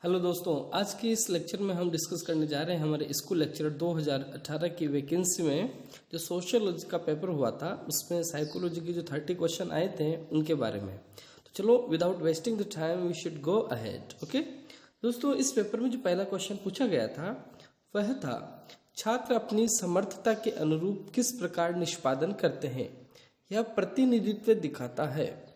Hello दोस्तों, आज के इस लेक्चर में हम डिस्कस करने जा रहे हैं हमारे स्कूल लेक्चर 2018 की वैकेंसी में जो सोशियोलॉजी का पेपर हुआ था उसमें साइकोलॉजी के जो 30 क्वेश्चन आए थे उनके बारे में। तो चलो without wasting the time we should go ahead. Okay दोस्तों, इस पेपर में जो पहला क्वेश्चन पूछा गया था वह था छात्र अपनी समर्थता के अनुरूप किस प्रकार निष्पादन करते हैं, यह प्रतिनिधित्व दिखाता है।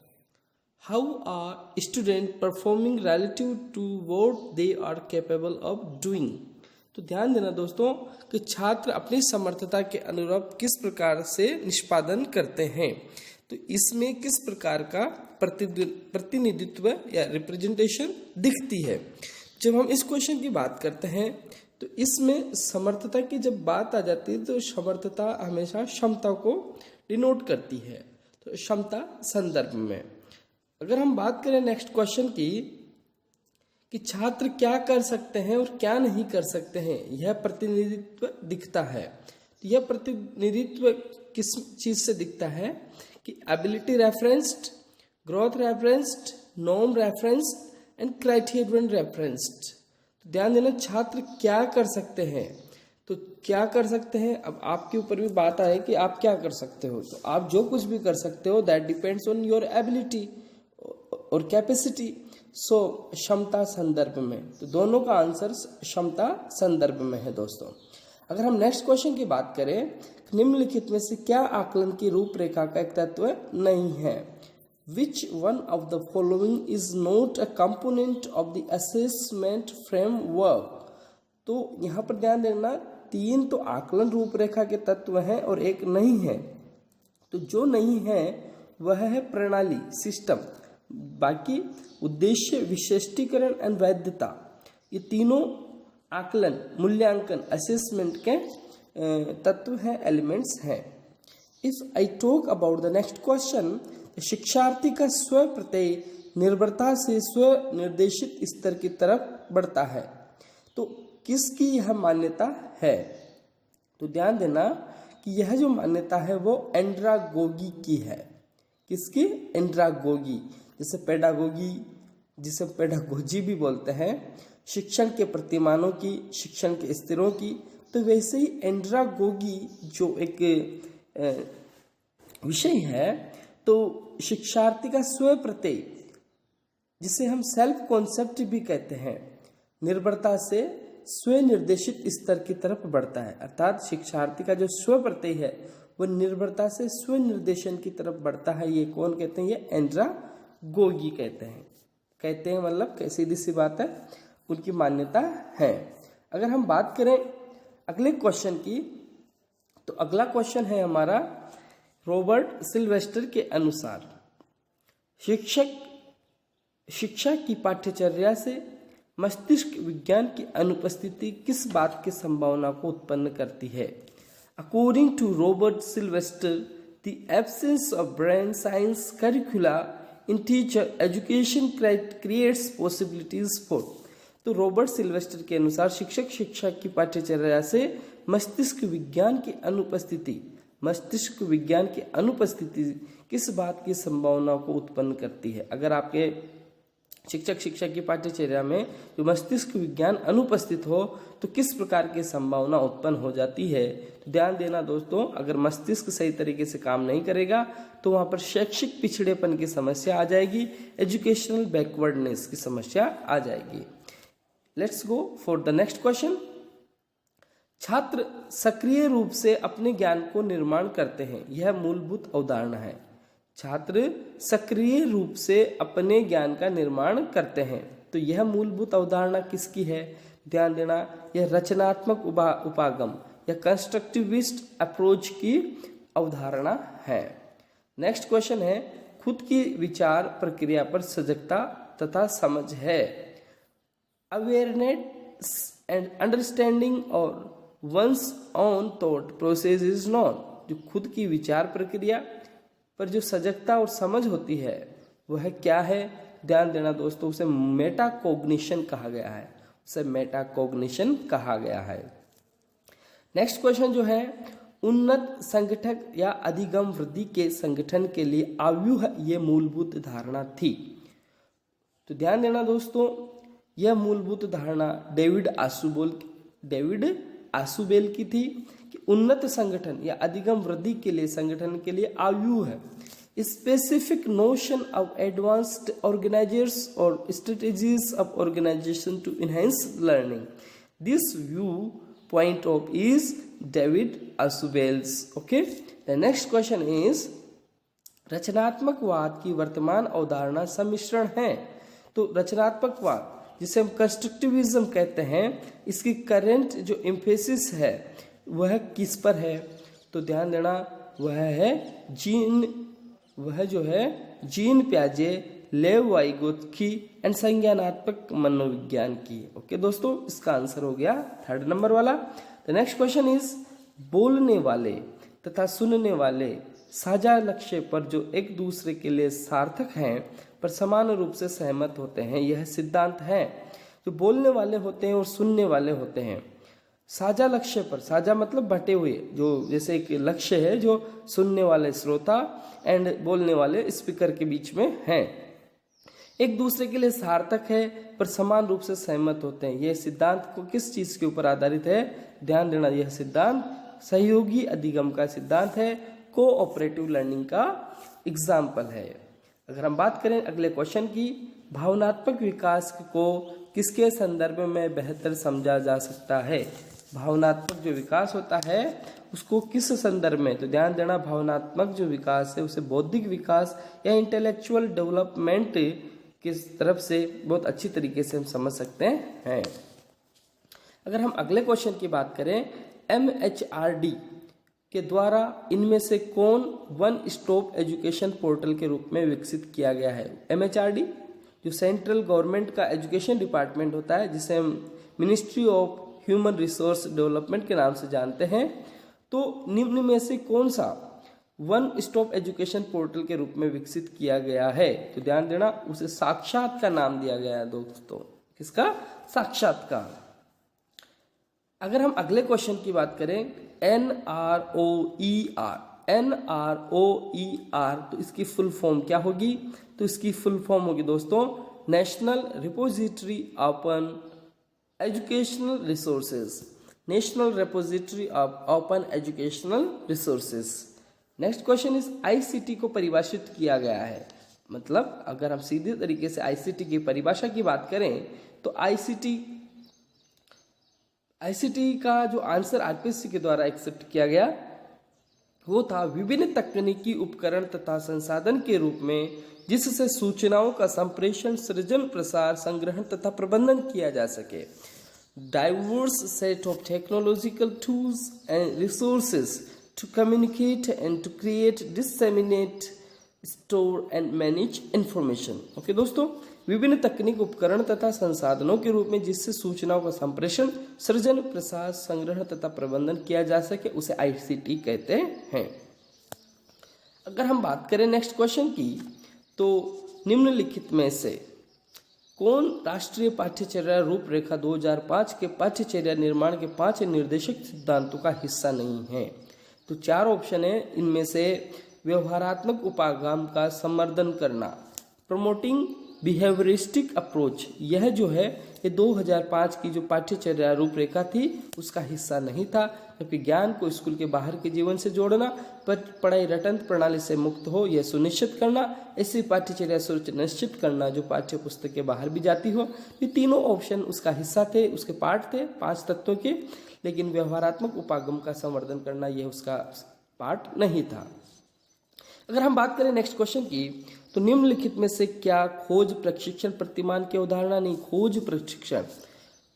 How are students performing relative to what they are capable of doing? तो ध्यान देना दोस्तों कि छात्र अपनी समर्थता के अनुरूप किस प्रकार से निष्पादन करते हैं। तो इसमें किस प्रकार का प्रतिनिधित्व या रिप्रेजेंटेशन दिखती है। जब हम इस क्वेश्चन की बात करते हैं तो इसमें समर्थता की जब बात आ जाती है तो समर्थता हमेशा क्षमता को डिनोट करती है। तो क्षमता संदर्भ में अगर हम बात करें नेक्स्ट क्वेश्चन की कि छात्र क्या कर सकते हैं और क्या नहीं कर सकते हैं, यह प्रतिनिधित्व दिखता है। तो यह प्रतिनिधित्व किस चीज से दिखता है कि ability referenced, growth referenced, norm referenced and criterion referenced. तो ध्यान देना छात्र क्या कर सकते हैं। तो क्या कर सकते हैं, अब आपके ऊपर भी बात आए कि आप क्या कर सकते हो। तो आप जो कुछ भी कर सकते हो that depends on your ability और कैपेसिटी। सो क्षमता संदर्भ में, तो दोनों का आंसर क्षमता संदर्भ में है दोस्तों। अगर हम नेक्स्ट क्वेश्चन की बात करें, निम्नलिखित में से क्या आकलन की रूपरेखा का एक तत्व नहीं है। Which one of the following is not a component of the assessment framework. तो यहाँ पर ध्यान देना, 3 तो आकलन रूपरेखा के तत्व हैं और एक नहीं है। तो जो नहीं है वह है प्रणाली, सिस्टम। बाकी उद्देश्य, विशिष्टीकरण एंड वैधता, ये तीनों आकलन, मूल्यांकन, असेसमेंट के तत्व हैं, एलिमेंट्स हैं। If I talk about the next question, शिक्षार्थी का स्व प्रत्यय निर्भरता से स्व निर्देशित स्तर की तरफ बढ़ता है। तो किसकी यह मान्यता है। तो ध्यान देना कि यह जो मान्यता है वो एंड्रागोगी की है। किसकी? एंड्रागोगी, जिसे पेडागोगी, जिसे पेडागोजी भी बोलते हैं, शिक्षण के प्रतिमानों की, शिक्षण के स्तरों की। तो वैसे ही एंड्रागोगी जो एक विषय है, तो शिक्षार्थी का स्व प्रत्यय, जिसे हम सेल्फ कॉन्सेप्ट भी कहते हैं, निर्भरता से स्व निर्देशित स्तर की तरफ बढ़ता है। अर्थात शिक्षार्थी का जो स्व प्रत्यय है वो निर्भरता से स्व निर्देशन की तरफ बढ़ता है। ये कौन कहते हैं? ये एंड्रागोगी कहते हैं मतलब सीधी सी बात है, उनकी मान्यता है। अगर हम बात करें अगले क्वेश्चन की, तो अगला क्वेश्चन है हमारा रॉबर्ट सिल्वेस्टर के अनुसार शिक्षा की पाठ्यचर्या से मस्तिष्क विज्ञान की अनुपस्थिति किस बात की संभावना को उत्पन्न करती है। According to Robert Sylvester, the absence of brain science curricula in teacher education creates possibilities for। तो रॉबर्ट सिल्वेस्टर के अनुसार शिक्षा की पाठ्यचर्या से मस्तिष्क विज्ञान की अनुपस्थिति किस बात की संभावना को उत्पन्न करती है। अगर आपके शिक्षा की पाठ्यचर्या में जो मस्तिष्क विज्ञान अनुपस्थित हो तो किस प्रकार की संभावना उत्पन्न हो जाती है। तो ध्यान देना दोस्तों, अगर मस्तिष्क सही तरीके से काम नहीं करेगा तो वहां पर शैक्षिक पिछड़ेपन की समस्या आ जाएगी, एजुकेशनल बैकवर्डनेस की समस्या आ जाएगी। Let's go for the next question. छात्र सक्रिय रूप से अपने ज्ञान को निर्माण करते हैं, यह मूलभूत अवधारणा है। छात्र सक्रिय रूप से अपने ज्ञान का निर्माण करते हैं, तो यह मूलभूत अवधारणा किसकी है? ध्यान देना, यह रचनात्मक उपागम या कंस्ट्रक्टिविस्ट अप्रोच की अवधारणा है। नेक्स्ट क्वेश्चन है खुद की विचार प्रक्रिया पर सजगता तथा समझ है। अवेयरनेस एंड अंडरस्टैंडिंग और one's own thought process is known. जो खुद की विचार प्रक्रिया पर जो सजगता और समझ होती है वह क्या है? ध्यान देना दोस्तों, उसे मेटाकॉग्निशन कहा गया है। नेक्स्ट क्वेश्चन जो है, उन्नत संगठक या अधिगम वृद्धि के संगठन के लिए आव्यूह ये मूलभूत धारणा थी। तो ध्यान देना दोस्तों, यह मूलभूत धारणा डेविड आसुबेल की थी कि उन्नत संगठन या अधिगम वृद्धि के लिए संगठन के लिए आयु है। Specific notion of advanced organisers और strategies of organisation to enhance learning, this view point of is David Ausubel's. Okay, the next question is रचनात्मकवाद की वर्तमान अवधारणा सम्मिश्रण है। तो रचनात्मकवाद जिसे हम कंस्ट्रक्टिविज्म कहते हैं, इसकी करंट जो एम्फेसिस है वह किस पर है? तो ध्यान देना, वह जो है जीन प्याजे, लेव वाइगोत्स्की एंड संज्ञानात्मक मनोविज्ञान की। ओके दोस्तों, इसका आंसर हो गया 3rd नंबर वाला। द नेक्स्ट क्वेश्चन इज बोलने वाले तथा सुनने वाले साझा लक्ष्य पर जो एक दूसरे के लिए सार्थक हैं पर समान रूप से सहमत होते हैं, यह सिद्धांत है। जो बोलने वाले होते हैं और सुनने वाले होते हैं साझा लक्ष्य पर, साझा मतलब बटे हुए, जो जैसे एक लक्ष्य है जो सुनने वाले श्रोता एंड बोलने वाले स्पीकर के बीच में है, एक दूसरे के लिए सार्थक है पर समान रूप से सहमत होते हैं। यह सिद्धांत को किस चीज के ऊपर आधारित है? ध्यान देना, यह सिद्धांत सहयोगी अधिगम का सिद्धांत है, कोऑपरेटिव लर्निंग का एग्जाम्पल है। अगर हम बात करें अगले क्वेश्चन की, भावनात्मक विकास को किसके संदर्भ में बेहतर समझा जा सकता है? भावनात्मक जो विकास होता है उसको किस संदर्भ में? तो ध्यान देना, भावनात्मक जो विकास है उसे बौद्धिक विकास या इंटेलेक्चुअल डेवलपमेंट की तरफ से बहुत अच्छी तरीके से हम समझ सकते हैं। अगर हम अगले क्वेश्चन की बात करें, MHRD के द्वारा इनमें से कौन वन स्टॉप एजुकेशन पोर्टल के रूप में विकसित किया गया है? MHRD जो सेंट्रल गवर्नमेंट का एजुकेशन डिपार्टमेंट होता है, जिसे हम ministry of human resource development के नाम से जानते हैं, तो निम्न में से कौन सा वन स्टॉप एजुकेशन पोर्टल के रूप में विकसित किया गया है? तो ध्यान देना, उसे साक्षात का नाम दिया गया है दोस्तों। किसका? साक्षात्कार। अगर हम अगले क्वेश्चन की बात करें, NROER, तो इसकी फुल फॉर्म क्या होगी? तो इसकी फुल फॉर्म होगी दोस्तों national repository open educational resources, national repository of open educational resources. Next question is ICT को परिभाषित किया गया है। मतलब अगर हम सीधे तरीके से ICT की परिभाषा की बात करें तो ICT का जो आंसर RPSC के द्वारा एक्सेप्ट किया गया वो था विभिन्न तकनीकी उपकरण तथा संसाधन के रूप में जिससे सूचनाओं का संप्रेषण, सृजन, प्रसार, संग्रहण तथा प्रबंधन किया जा सके। Diverse set of technological tools and resources to communicate and to create, disseminate, store and manage information. Okay दोस्तों, विभिन्न तकनीक उपकरण तथा संसाधनों के रूप में जिससे सूचनाओं का संप्रेषण, सृजन, प्रसार, संग्रहण तथा प्रबंधन किया जा सके उसे ICT कहते हैं। अगर हम बात करें नेक्स्ट क्वेश्चन की, तो निम्नलिखित में से कौन राष्ट्रीय पाठ्यचर्या रूपरेखा 2005 के पाठ्यचर्या निर्माण के 5 निर्देशक सिद्धांतों का हिस्सा नहीं है? तो 4 ऑप्शन है, इनमें से व्यवहारात्मक उपागम का समर्थन करना, प्रमोटिंग बिहेवियरिस्टिक अप्रोच, यह जो है ये 2005 की जो पाठ्यचर्या रूपरेखा थी उसका हिस्सा नहीं था। जबकि ज्ञान को स्कूल के बाहर के जीवन से जोड़ना, पर पढ़ाई रटंत प्रणाली से मुक्त हो यह सुनिश्चित करना, ऐसी पाठ्यचर्या सुनिश्चित करना जो पाठ्य पुस्तक के बाहर भी जाती हो, ये तीनों ऑप्शन उसका हिस्सा थे, उसके पार्ट थे 5 तत्वों के। लेकिन व्यवहारात्मक उपागम का संवर्धन करना यह उसका पार्ट नहीं था। अगर हम बात करें नेक्स्ट क्वेश्चन की, तो निम्नलिखित में से क्या खोज प्रशिक्षण प्रतिमान की अवधारणा नहीं? खोज प्रशिक्षण,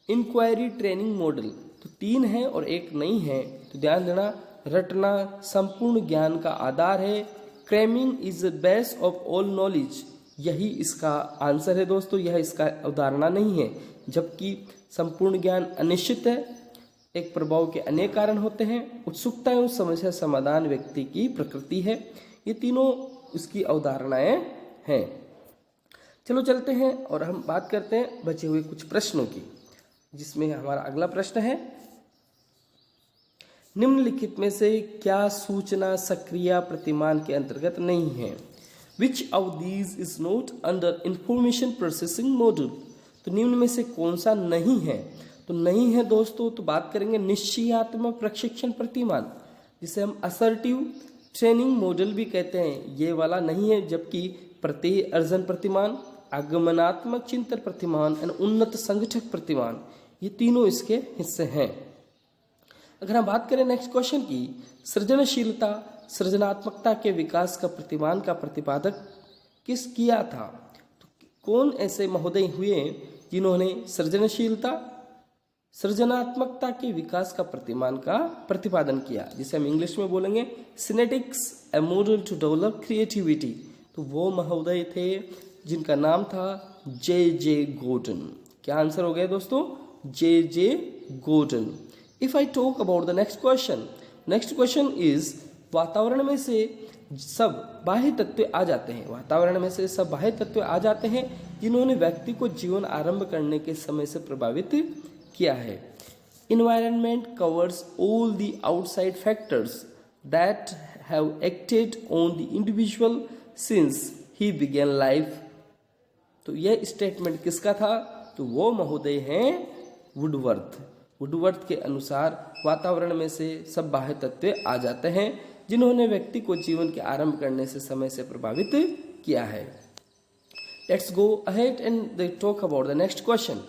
इंक्वायरी ट्रेनिंग मॉडल, तो 3 है और 1 नहीं है। तो ध्यान देना, रटना संपूर्ण ज्ञान का आधार है, cramming is the base of all knowledge, यही इसका आंसर है दोस्तों, यह इसका अवधारणा नहीं है। जबकि संपूर्ण ज्ञान अनिश्चित है, एक प्रभाव के अनेक कारण होते हैं, उत्सुकता एवं समस्या समाधान व्यक्ति की प्रकृति है, ये तीनों उसकी अवधारणाएं हैं। चलो चलते हैं और हम बात करते हैं बचे हुए कुछ प्रश्नों की, जिसमें हमारा अगला प्रश्न है, निम्नलिखित में से क्या सूचना सक्रिय प्रतिमान के अंतर्गत नहीं है? Which of these is not under information processing module? तो निम्न में से कौन सा नहीं है? तो नहीं है दोस्तों, तो बात करेंगे निश्चयात्मक प्रशिक्षण प्रतिमान, जिसे हम असर्टिव ट्रेनिंग मॉडल भी कहते हैं, ये वाला नहीं है। जबकि प्रत्यय अर्जन प्रतिमान, आगमनात्मक चिंतन प्रतिमान और उन्नत संगठक प्रतिमान, ये तीनों इसके हिस्से हैं। अगर हम बात करें नेक्स्ट क्वेश्चन की, सृजनशीलता सृजनात्मकता के विकास का प्रतिमान का प्रतिपादक किस किया था? तो कौन ऐसे महोदय हुए जिन्होंने सृजनशीलता सृजनात्मकता के विकास का प्रतिमान का प्रतिपादन किया, जिसे हम इंग्लिश में बोलेंगे सिनेटिक्स ए मॉडल टू डेवलप क्रिएटिविटी। तो वो महोदय थे जिनका नाम था जे गॉर्डन। क्या आंसर हो गया दोस्तों? J Gordon. If I talk about the next question is, वातावरण में से सब बाह्य तत्व आ जाते हैं, वातावरण में से सब बाह्य तत्व आ जाते हैं जिन्होंने व्यक्ति को जीवन आरंभ करने के समय से प्रभावित किया है। Environment covers all the outside factors that have acted on the individual since he began life। तो यह स्टेटमेंट किसका था? तो वो महोदय हैं वुडवर्थ के अनुसार वातावरण में से सब बाह्य तत्व आ जाते हैं जिन्होंने व्यक्ति को जीवन के आरंभ करने से समय से प्रभावित किया है। Let's go ahead and talk about the next question.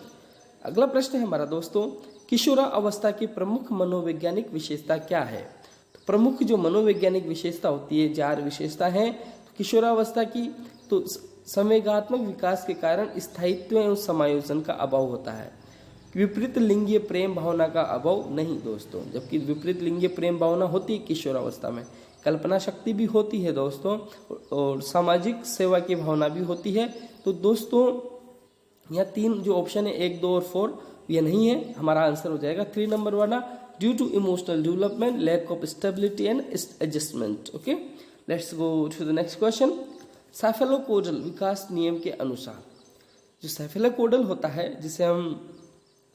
अगला प्रश्न है हमारा दोस्तों, किशोरा अवस्था की प्रमुख मनोवैज्ञानिक विशेषता क्या है? तो प्रमुख जो मनोवैज्ञानिक विशेषता होती है, 4 विशेषता है किशोरावस्था की। तो संवेगात्मक विकास के कारण स्थायित्व एवं समायोजन का अभाव होता है, विपरीत लिंगीय प्रेम भावना का अभाव नहीं दोस्तों। जबकि विपरीत लिंगीय प्रेम भावना होती है किशोरावस्था में, कल्पना शक्ति भी होती है दोस्तों, और सामाजिक सेवा की भावना भी होती है। तो दोस्तों यहाँ 3 जो ऑप्शन है 1, 2 और 4 ये नहीं है, हमारा आंसर हो जाएगा 3 नंबर वाला, due to emotional development, lack of stability and adjustment. Okay, let's go to the next question. Cephalocaudal विकास नियम के अनुसार, जो सेफेलोकोडल होता है, जिसे हम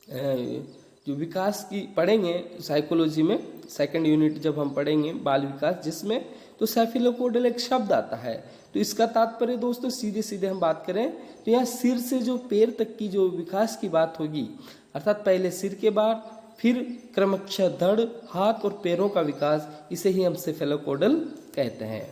जो विकास की पढ़ेंगे साइकोलॉजी में, सेकंड यूनिट जब हम पढ़ेंगे बाल विकास, जिसमें तो सेफेलोकोडल एक शब्द आता है। तो इसका तात्पर्य दोस्तों सीधे हम बात करें तो यहाँ सिर से जो पैर तक की जो विकास की बात होगी, अर्थात पहले सिर के बाद फिर क्रमशः धड़, हाथ और पैरों का विकास, इसे ही हम सेफेलोकोडल कहते हैं।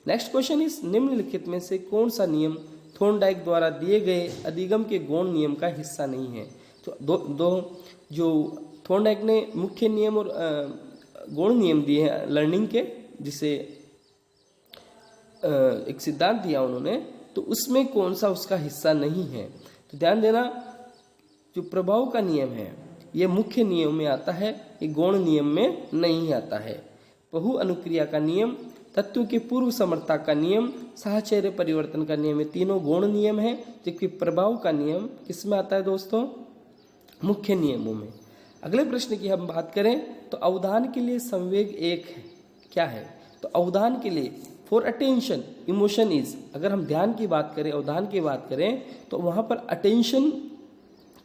नेक्स्ट क्वेश्चन इस निम्नलिखित में से कौन सा नियम थॉर्नडाइक द्वारा दिए गए अधिगम के गौण नियम का हिस्सा नहीं है? तो दो जो थॉर्नडाइक ने मुख्य नियम और गौण नियम दिए हैं लर्निंग के, जिसे एक सिद्धांत दिया उन्होंने, तो उसमें कौन सा उसका हिस्सा नहीं है? तो ध्यान देना, जो प्रभाव का नियम है ये मुख्य नियम में आता है, ये गौण नियम में नहीं आता है। बहु अनुक्रिया का नियम, तत्व के पूर्व समर्था का नियम, साहचर्य परिवर्तन का नियम, ये तीनों गौण नियम है। जबकि प्रभाव का नियम किसमें आता है दोस्तों? मुख्य नियमों में। अगले प्रश्न की हम बात करें तो अवधान के लिए संवेग एक है, क्या है? तो अवधान के लिए फॉर अटेंशन इमोशन इज, अगर हम ध्यान की बात करें, अवधान की बात करें, तो वहाँ पर अटेंशन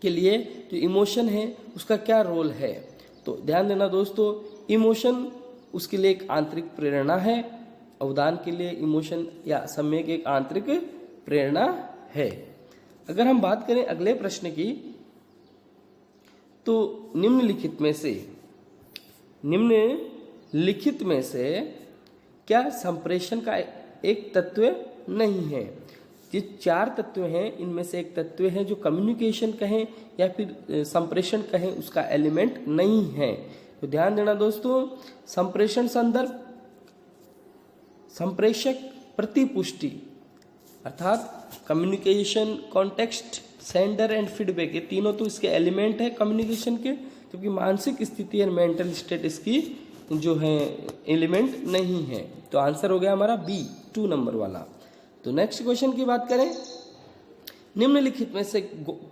के लिए जो इमोशन है उसका क्या रोल है? तो ध्यान देना दोस्तों, इमोशन उसके लिए एक आंतरिक प्रेरणा है, अवधान के लिए इमोशन या संवेग एक आंतरिक प्रेरणा है। अगर हम बात करें अगले प्रश्न की, तो निम्नलिखित में से क्या संप्रेषण का एक तत्व नहीं है? ये 4 तत्व हैं, इनमें से एक तत्व है जो कम्युनिकेशन कहें या फिर संप्रेषण कहें, उसका एलिमेंट नहीं है। तो ध्यान देना दोस्तों, संप्रेषण संदर्भ, संप्रेषक, प्रतिपुष्टि, अर्थात communication, context, sender and feedback, ये तीनों तो इसके एलिमेंट है कम्युनिकेशन के, क्योंकि मानसिक स्थिति और मेंटल स्टेट इसकी जो है एलिमेंट नहीं है। तो आंसर हो गया हमारा बी, 2 नंबर वाला। तो नेक्स्ट क्वेश्चन की बात करें, निम्नलिखित में से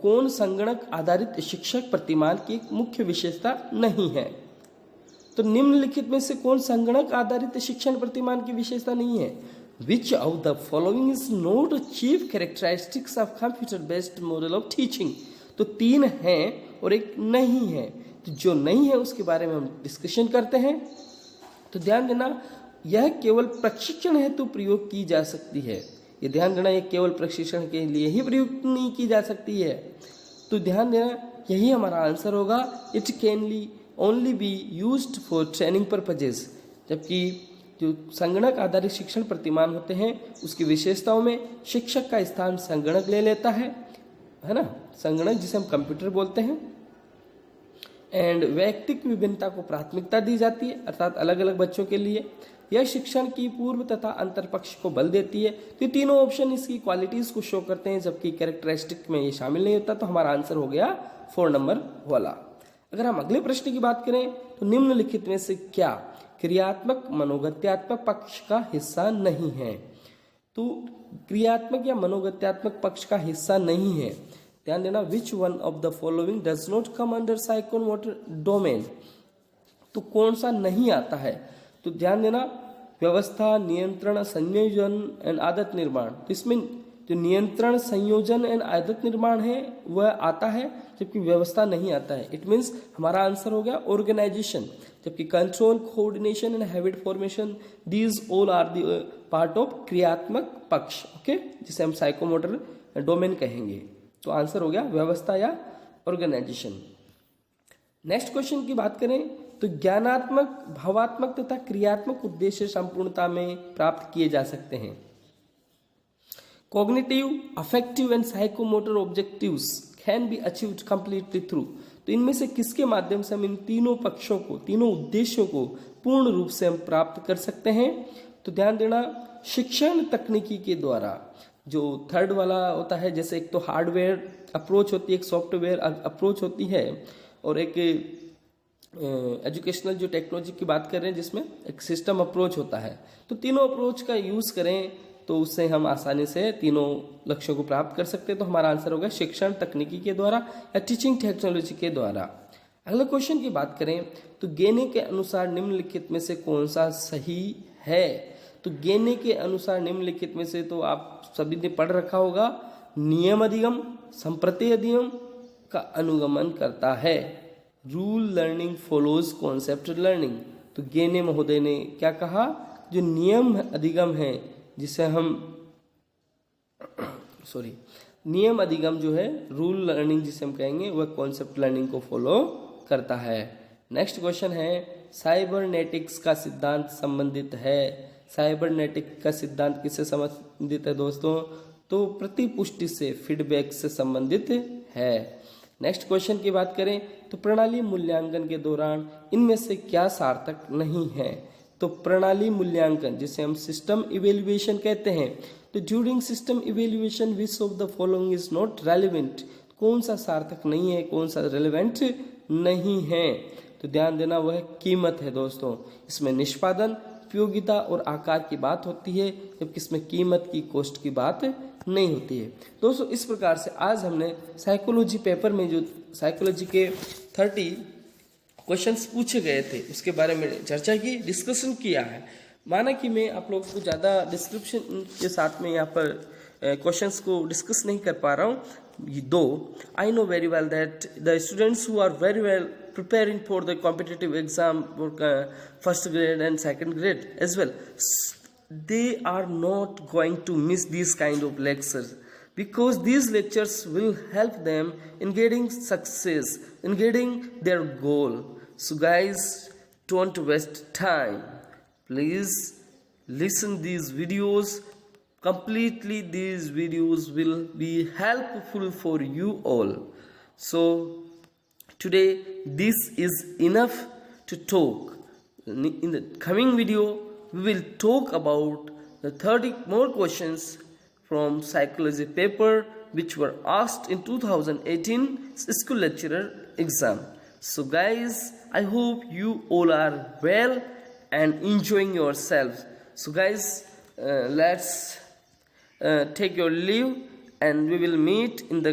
कौन संगणक आधारित शिक्षक प्रतिमान की एक मुख्य विशेषता नहीं है? तो निम्नलिखित में से कौन संगणक आधारित शिक्षण प्रतिमान की विशेषता नहीं है? Which of the following is not a chief characteristics of computer based model of teaching? तो 3 हैं और एक नहीं है। तो जो नहीं है उसके बारे में हम डिस्कशन करते हैं। तो ध्यान देना, यह केवल प्रशिक्षण हेतु प्रयोग की जा सकती है, ये ध्यान देना, ये केवल प्रशिक्षण के लिए ही प्रयुक्त नहीं की जा सकती है। तो ध्यान देना, यही हमारा आंसर होगा। It can only be used for training purposes. जबकि जो संगणक आधारित शिक्षण प्रतिमान होते हैं उसकी विशेषताओं में शिक्षक का स्थान संगणक ले लेता है ना, संगणक जिसे हम कंप्यूटर बोलते हैं। एंड वैयक्तिक विभिन्नता को प्राथमिकता दी जाती है, अर्थात अलग अलग बच्चों के लिए। यह शिक्षण की पूर्व तथा अंतर पक्ष को बल देती है। तो ये तीनों ऑप्शन इसकी क्वालिटीज को शो करते हैं, जबकि कैरेक्टरिस्टिक में ये शामिल नहीं होता। तो हमारा आंसर हो गया 4 नंबर वाला। अगर हम अगले प्रश्न की बात करें तो निम्नलिखित में से क्या क्रियात्मक मनोगत्यात्मक पक्ष का हिस्सा नहीं है? तो क्रियात्मक या मनोगत्यात्मक पक्ष का हिस्सा नहीं है। ध्यान देना, which one of the following does not come under psychomotor domain. तो कौन सा नहीं आता है? तो ध्यान देना, व्यवस्था, नियंत्रण, संयोजन एंड आदत निर्माण। तो इसमें जो नियंत्रण, संयोजन एंड आदत निर्माण है वह आता है, जबकि व्यवस्था नहीं आता है। इट मीन्स हमारा आंसर हो गया ऑर्गेनाइजेशन। जबकि control, coordination and habit formation, these all are the part of क्रियात्मक पक्ष, ओके, जिसे हम साइकोमोटर डोमेन कहेंगे। तो आंसर हो गया व्यवस्था या ऑर्गेनाइजेशन। नेक्स्ट क्वेश्चन की बात करें तो ज्ञानात्मक, भावात्मक तथा क्रियात्मक उद्देश्य संपूर्णता में प्राप्त किए जा सकते हैं। Cognitive, affective and psychomotor objectives can be achieved completely through. तो इनमें से किसके माध्यम से हम इन तीनों पक्षों को, तीनों उद्देश्यों को पूर्ण रूप से हम प्राप्त कर सकते हैं? तो ध्यान देना, शिक्षण तकनीकी के द्वारा। जो थर्ड वाला होता है, जैसे एक तो हार्डवेयर अप्रोच होती है, एक सॉफ्टवेयर अप्रोच होती है, और एक एजुकेशनल जो टेक्नोलॉजी की बात कर रहे हैं जिसमें एक सिस्टम अप्रोच होता है। तो तीनों अप्रोच का यूज करें तो उससे हम आसानी से तीनों लक्ष्यों को प्राप्त कर सकते हैं। तो हमारा आंसर होगा शिक्षण तकनीकी के द्वारा या टीचिंग टेक्नोलॉजी के द्वारा। अगले क्वेश्चन की बात करें तो गेने के अनुसार निम्नलिखित में से कौन सा सही है? तो गेने के अनुसार निम्नलिखित में से तो आप सभी ने पढ़ रखा होगा, नियम अधिगम संप्रति अधिगम का अनुगमन करता है। Rule learning follows concept learning. तो गेने महोदय ने क्या कहा? जो नियम अधिगम है जिसे हम नियम अधिगम जो है, रूल लर्निंग जिसे हम कहेंगे, वह कॉन्सेप्ट लर्निंग को फॉलो करता है। नेक्स्ट क्वेश्चन है, साइबरनेटिक्स का सिद्धांत संबंधित है। साइबरनेटिक का सिद्धांत किससे संबंधित है दोस्तों? तो प्रतिपुष्टि से, फीडबैक से संबंधित है। नेक्स्ट क्वेश्चन की बात करें तो प्रणाली मूल्यांकन के दौरान इनमें से क्या सार्थक नहीं है? तो प्रणाली मूल्यांकन जिसे हम सिस्टम इवेल्युएशन कहते हैं, तो during system evaluation which of the following is not relevant. कौन सा सार्थक नहीं है, कौन सा रेलिवेंट नहीं है? तो ध्यान देना, वह कीमत है दोस्तों। इसमें निष्पादन, उपयोगिता और आकार की बात होती है, जबकि इसमें कीमत की, कॉस्ट की बात नहीं होती है। दोस्तों इस प्रकार से आज हमने साइकोलॉजी पेपर में जो साइकोलॉजी के 30 क्वेश्चंस पूछे गए थे उसके बारे में चर्चा की, डिस्कशन किया है। माना कि मैं आप लोगों को ज़्यादा डिस्क्रिप्शन के साथ में यहाँ पर क्वेश्चंस को डिस्कस नहीं कर पा रहा हूँ, though I know very well that the students who are very well preparing for the competitive exam for first grade and second grade as well, they are not going to miss these kind of lectures, because these lectures will help them in getting success, in getting their goal. So guys, don't waste time, please listen these videos completely. These videos will be helpful for you all. So today this is enough to talk. In the coming video we will talk about the 30 more questions from psychology paper which were asked in 2018 school lecturer exam. So guys, I hope you all are well and enjoying yourselves. So guys, let's take your leave and we will meet in the